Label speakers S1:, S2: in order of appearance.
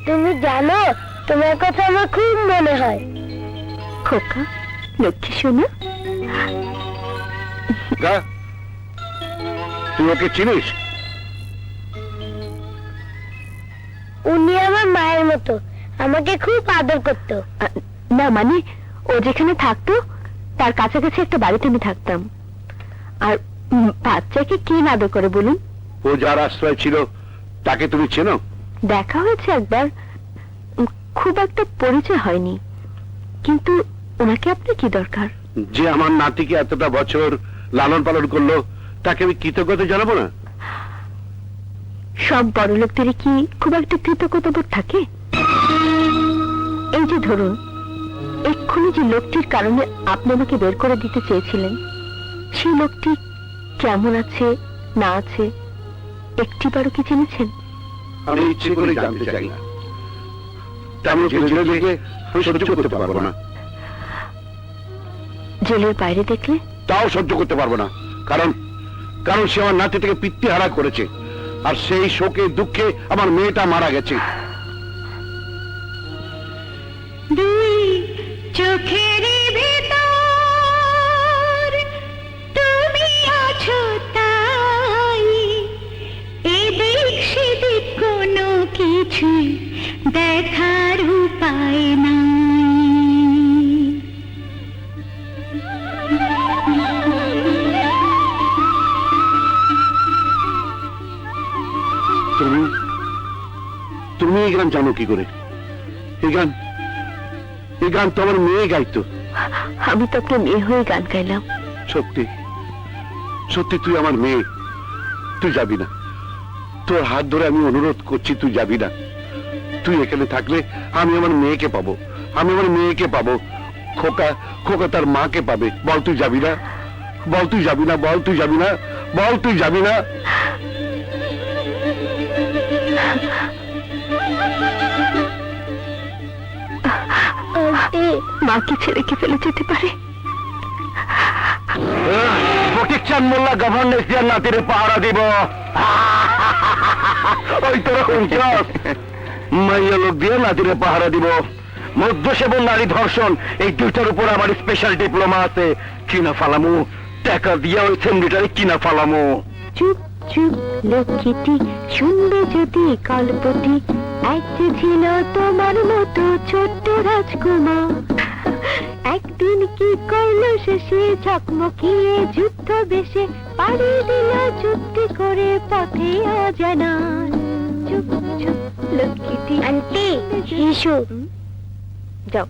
S1: তুমি জানো তোমার কথা আমার খুব মনে হয়।
S2: খোকা, লক্ষ্মী শোনা,
S3: তুই ওকে চিনিস?
S1: উনি আমার মায়ের মতো, আমাকে খুব আদর করতো।
S2: না মানে ও যেখানে থাকতো তার কাছাকাছি একটা বাড়িতে আমি থাকতাম। আর বাচ্চাকে কি আদর করে বলুন?
S3: ও যার আশ্রয় ছিল তাকে তুমি চেনো?
S2: দেখা হয়েছে একবার, খুব একটা পরিচয় হয়নি। কিন্তু ওনাকে আপনি কি দরকার?
S3: যে আমার নাতিকে এতটা বছর লালন পালন করলো তাকে আমি কৃতজ্ঞতা জানাবো না?
S2: সব বড় লোকদেরই কি খুব একটা কৃতজ্ঞতাবোধ থাকে? এই যে ধরুন, এক্ষুনি যে লোকটির কারণে আপনি আমাকে বের করে দিতে চেয়েছিলেন, সেই লোকটি কেমন আছে না আছে একটিবারও কি জেনেছেন?
S3: আমি ইচ্ছে করে জানতে চাই না। তেমন ছেলে দেখে আমি সহ্য করতে পারবো না।
S2: জেলের বাইরে দেখলে?
S3: তাও সহ্য করতে পারবো না। কারণ কারণ সে আমার নাতি থেকে পিতৃহারা করেছে, আর সেই শোকে দুঃখে আমার মেয়েটা মারা গেছে।
S1: দুই চোখের ভিতর তুমি আছো তাই, এদিক সেদিক কোনো কিছু দেখার উপায় নাই।
S3: তুমি তুমি এই গান জানো কি করে? এই গান তো আমার মেয়ে গাইতো।
S2: আমি তো আপনার মেয়ে হয়ে গান গাইলাম।
S3: সত্যি সত্যি তুই আমার মেয়ে, তুই যাবি না। তোর হাত ধরে আমি অনুরোধ করছি, তুই যাবি না। তুই এখানে থাকলে আমি আমার মেয়েকে পাবো, আমি আমার মেয়েকে পাবো। খোকা খোকা তার মাকে পাবে। বল তুই যাবি না, বল তুই যাবি না, বল তুই যাবি না, বল তুই যাবি না।
S2: মাকে ছেড়ে কি ফেলে যেতে পারে?
S3: ফটিক চাঁদ মোল্লা গভর্নেন্স দিয়ে নাতিরে পাহারা দিব। ওই তোরা শুনছস? মাইয়া লোক দিয়ে নাতিরে পাহারা দিব। মদ্য সেবন, নারী ধর্ষণ, এই দুইটার উপর আমার স্পেশাল ডিপ্লোমা আছে। কিনা ফালামু, টাকা দিয়া ওই সেন্ডিটারে কিনা ফালামু।
S2: চুপ চুপ লক্ষ্মীটি, শুনবে যদি গল্পটি, এক যে ছিল তোমার মতো ছোট্ট রাজকুমার, একদিন কি করলো শেষে ঝকমকিয়ে যুদ্ধ বেশে, পাড়ি দিল যুদ্ধ করে পথে অজানা। চুপ চুপ লক্ষ্মীটি।
S1: আন্টি এসো।
S2: যাও।